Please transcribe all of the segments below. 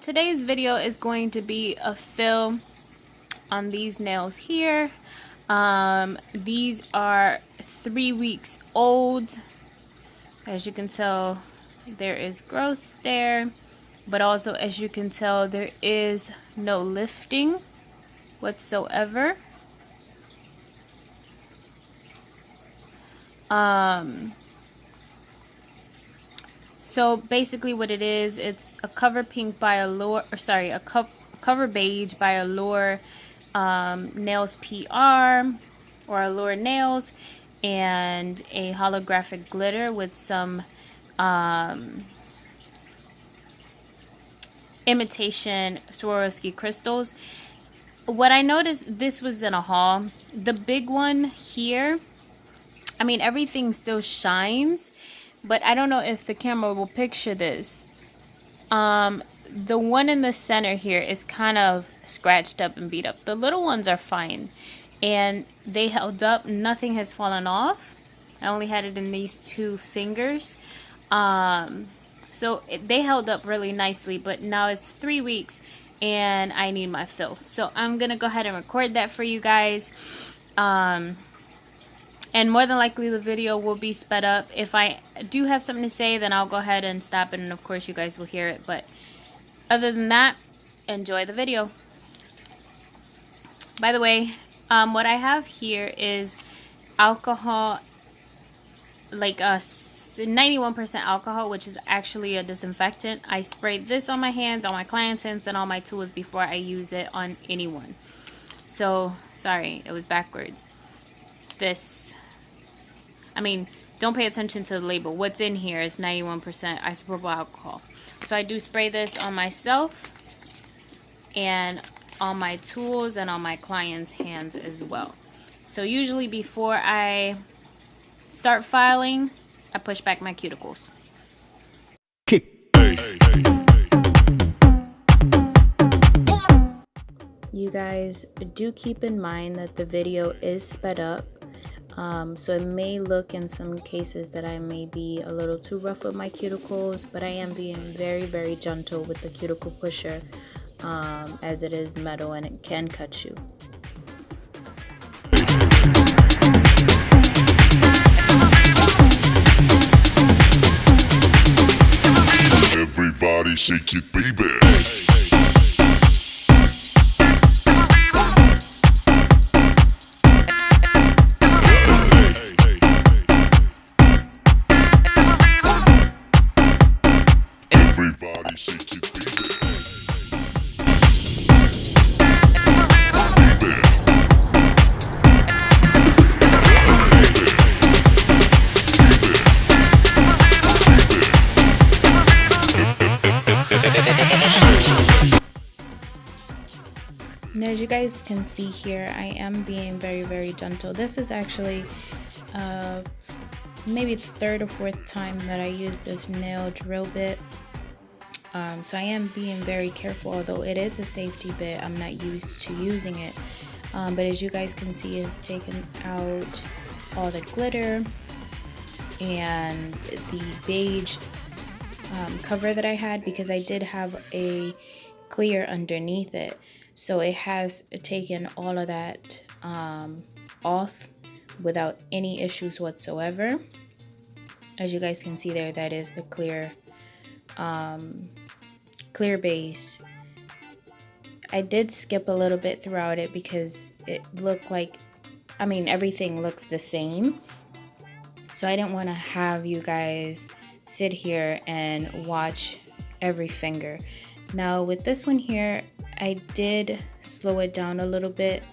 today's video is going to be a fill on these nails here. These are 3 weeks old. As you can tell, there is growth there, but also as you can tell, there is no lifting whatsoever. So basically what it is, it's a cover pink by Allure, or sorry, a cover beige by Allure Nails PR or Allure Nails, and a holographic glitter with some imitation Swarovski crystals. What I noticed, this was in a haul. The big one here, I mean, everything still shines, but I don't know if the camera will picture this. The one in the center here is kind of scratched up and beat up. The little ones are fine, and they held up. Nothing has fallen off. I only had it in these 2 fingers. So they held up really nicely, but now it's 3 weeks and I need my fill. So I'm gonna go ahead and record that for you guys. And more than likely the video will be sped up. If I do have something to say, then I'll go ahead and stop it, and of course you guys will hear it. But other than that, enjoy the video. By the way, what I have here is alcohol, like a 91% alcohol, which is actually a disinfectant. I sprayed this on my hands, on my clients' hands, and on my tools before I use it on anyone. So, sorry, it was backwards. This, I mean, don't pay attention to the label. What's in here is 91% isopropyl alcohol. So I do spray this on myself and on my tools and on my clients' hands as well. So usually before I start filing, I push back my cuticles. You guys do keep in mind that the video is sped up. So it may look in some cases that I may be a little too rough with my cuticles, but I am being very, very gentle with the cuticle pusher, as it is metal and it can cut you. Everybody shake it, baby. Everybody shake it, baby. And as you guys can see here, I am being very, very gentle. This is actually maybe the 3rd or 4th time that I use this nail drill bit. So I am being very careful, although it is a safety bit. I'm not used to using it. But as you guys can see, it's taken out all the glitter and the beige cover that I had, because I did have a clear underneath it. So it has taken all of that off without any issues whatsoever. As you guys can see there, that is the clear clear base. I did skip a little bit throughout it because it looked like, I mean, everything looks the same. So I didn't want to have you guys sit here and watch every finger. Now with this one here, I did slow it down a little bit.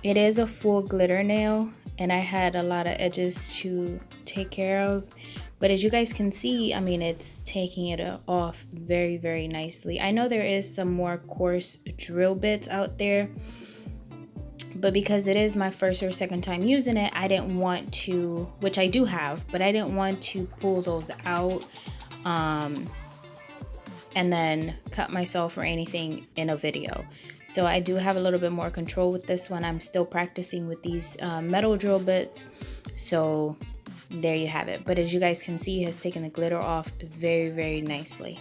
It is a full glitter nail, and I had a lot of edges to take care of. But as you guys can see, I mean, it's taking it off very, very nicely. I know there is some more coarse drill bits out there, but because it is my 1st or 2nd time using it, I didn't want to, which I do have, but I didn't want to pull those out and then cut myself or anything in a video. So I do have a little bit more control with this one. I'm still practicing with these metal drill bits. So there you have it. But as you guys can see, it has taken the glitter off very, very nicely.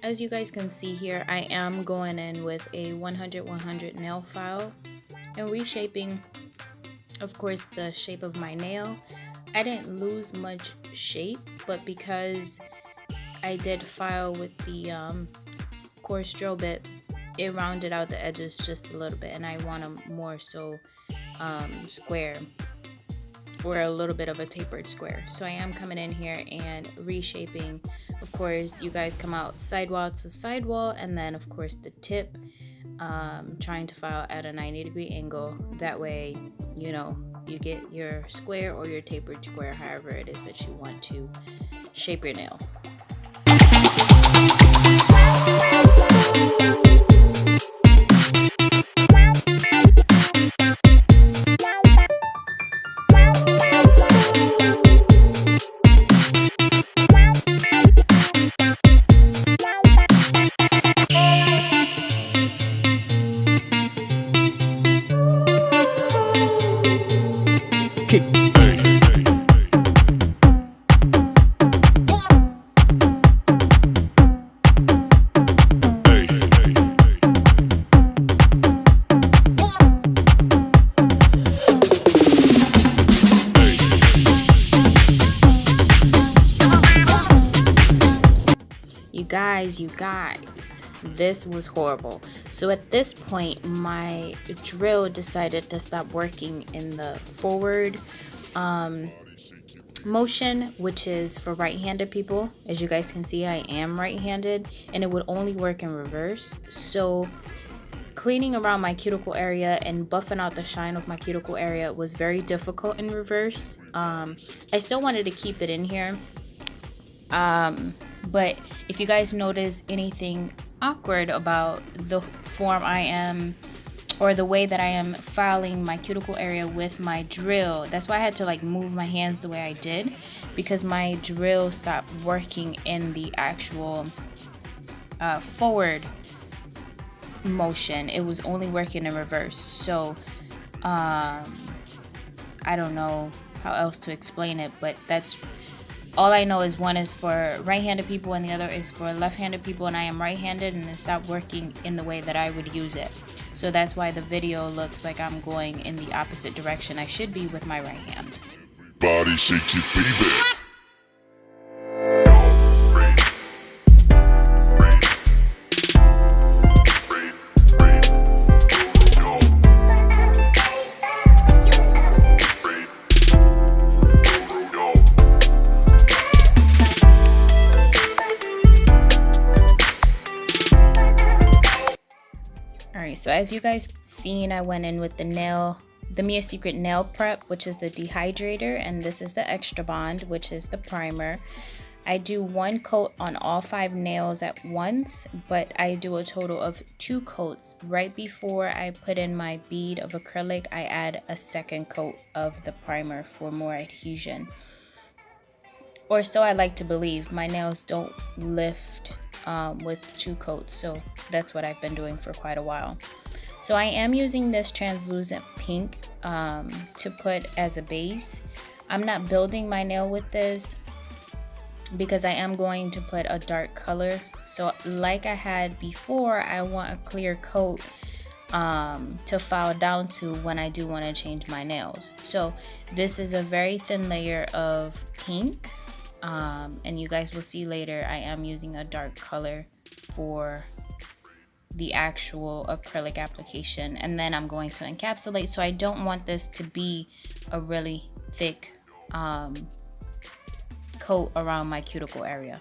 As you guys can see here, I am going in with a 100-100 nail file and reshaping, of course, the shape of my nail. I didn't lose much shape, but because I did file with the coarse drill bit, it rounded out the edges just a little bit, and I want them more so square, or a little bit of a tapered square. So I am coming in here and reshaping. Of course, you guys come out sidewall to sidewall, and then of course the tip, trying to file at a 90-degree angle. That way, you know, you get your square or your tapered square, however it is that you want to shape your nail. You guys, this was horrible. So at this point, my drill decided to stop working in the forward motion, which is for right-handed people. As you guys can see, I am right-handed, and it would only work in reverse. So cleaning around my cuticle area and buffing out the shine of my cuticle area was very difficult in reverse. I still wanted to keep it in here, but if you guys notice anything awkward about the form I am, or the way that I am filing my cuticle area with my drill, that's why I had to like move my hands the way I did, because my drill stopped working in the actual forward motion. It was only working in reverse. So I don't know how else to explain it, but that's all I know. Is one is for right-handed people and the other is for left-handed people, and I am right-handed, and it stopped working in the way that I would use it. So that's why the video looks like I'm going in the opposite direction I should be with my right hand. Body shake it, baby. So as you guys seen, I went in with the Mia Secret Nail Prep, which is the dehydrator, and this is the Extra Bond, which is the primer. I do one coat on all 5 nails at once, but I do a total of 2 coats. Right before I put in my bead of acrylic, I add a second coat of the primer for more adhesion. Or so I like to believe. My nails don't lift with 2 coats, so that's what I've been doing for quite a while. So I am using this translucent pink to put as a base. I'm not building my nail with this because I am going to put a dark color. So like I had before, I want a clear coat to file down to when I do want to change my nails. So this is a very thin layer of pink. And you guys will see later I am using a dark color for the actual acrylic application, and then I'm going to encapsulate. So I don't want this to be a really thick coat around my cuticle area.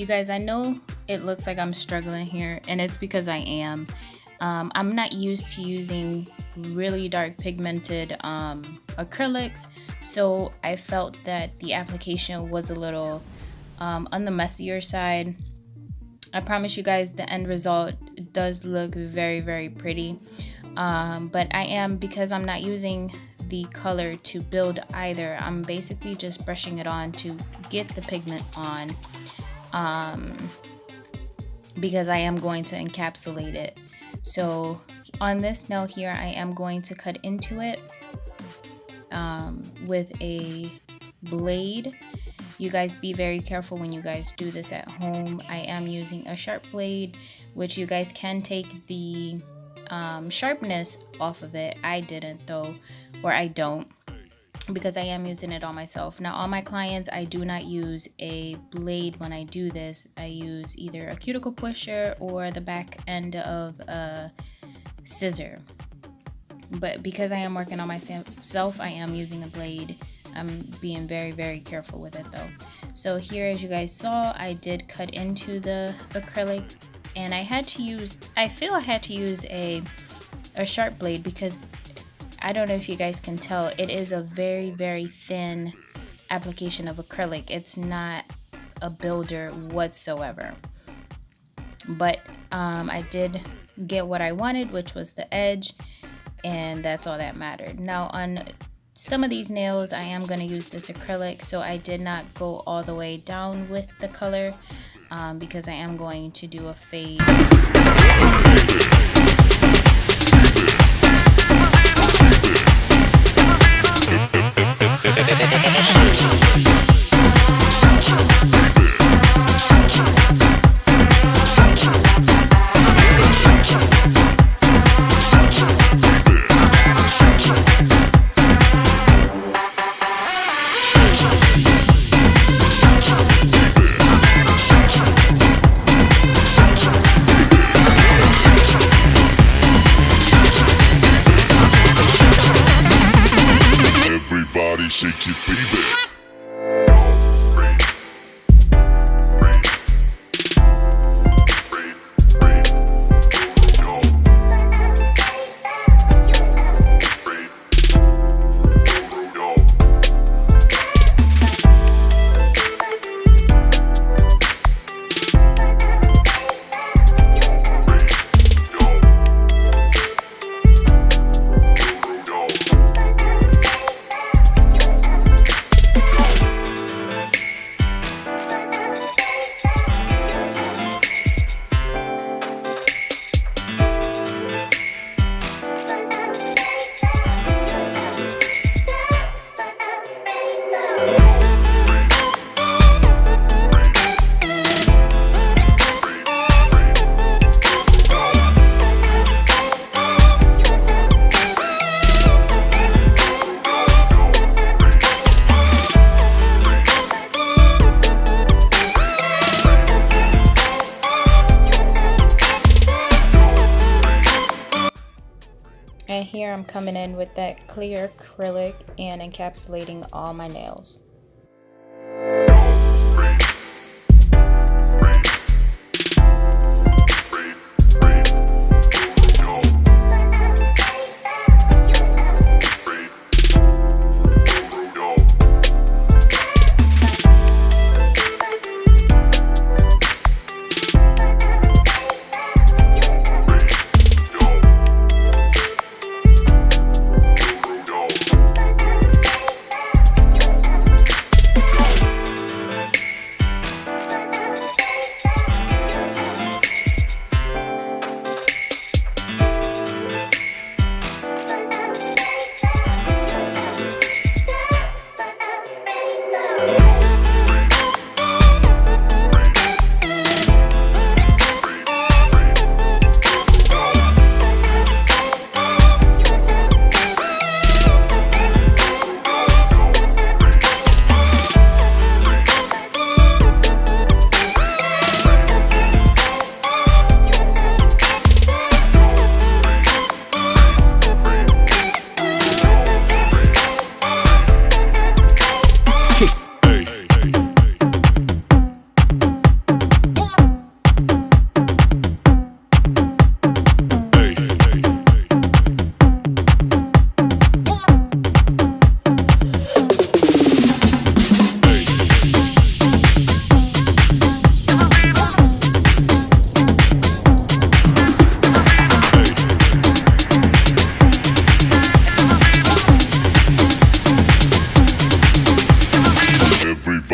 You guys, I know it looks like I'm struggling here, and it's because I am. I'm not used to using really dark pigmented acrylics, so I felt that the application was a little on the messier side. I promise you guys the end result does look very, very pretty, but because I'm not using the color to build either, I'm basically just brushing it on to get the pigment on, because I am going to encapsulate it. So on this nail here, I am going to cut into it with a blade. You guys be very careful when you guys do this at home. I am using a sharp blade, which you guys can take the sharpness off of it. I didn't though, or I don't, because I am using it on myself. Now on my clients, I do not use a blade when I do this. I use either a cuticle pusher or the back end of a scissor. But because I am working on myself, I am using a blade. I'm being very, very careful with it though. So here, as you guys saw, I did cut into the acrylic, and I feel I had to use a sharp blade, because I don't know if you guys can tell, it is a very, very thin application of acrylic. It's not a builder whatsoever. But I did get what I wanted, which was the edge, and that's all that mattered. Now on some of these nails, I am going to use this acrylic, so I did not go all the way down with the color, because I am going to do a fade. Shake it, baby. And here I'm coming in with that clear acrylic and encapsulating all my nails.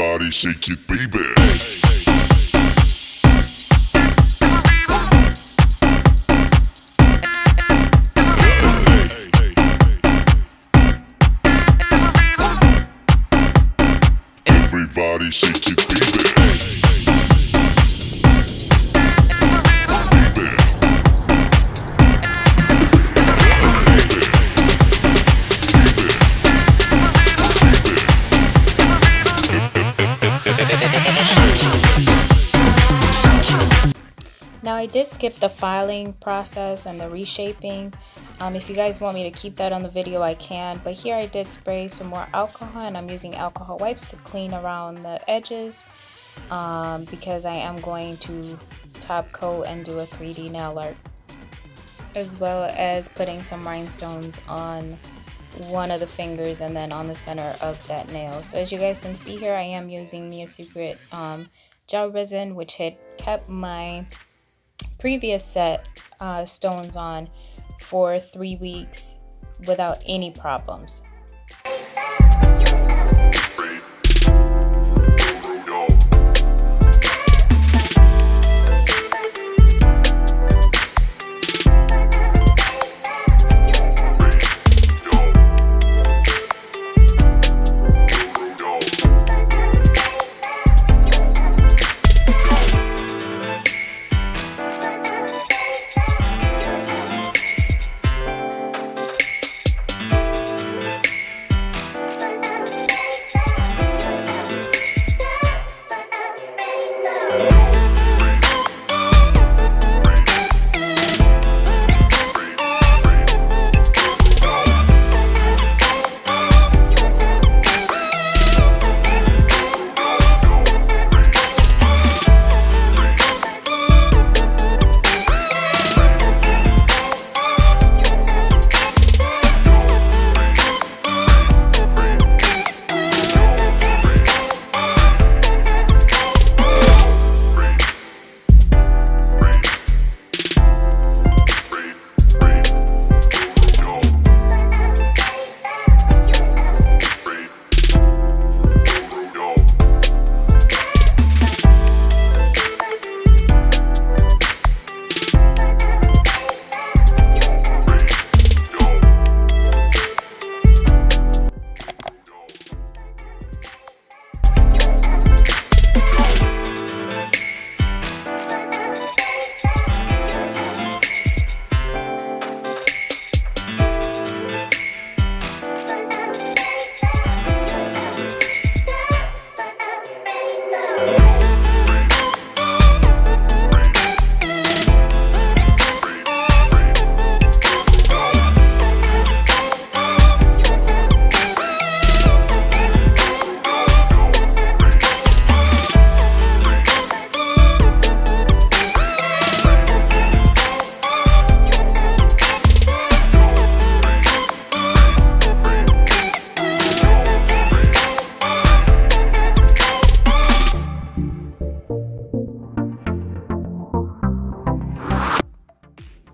Everybody shake it, baby. Everybody shake it, baby. Now I did skip the filing process and the reshaping. If you guys want me to keep that on the video, I can. But here I did spray some more alcohol, and I'm using alcohol wipes to clean around the edges because I am going to top coat and do a 3D nail art, as well as putting some rhinestones on one of the fingers and then on the center of that nail. So as you guys can see here, I am using Mia Secret gel resin, which had kept my previous set stones on for 3 weeks without any problems.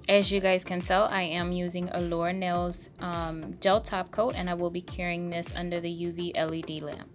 As you guys can tell, I am using Allure Nails gel top coat, and I will be curing this under the UV LED lamp.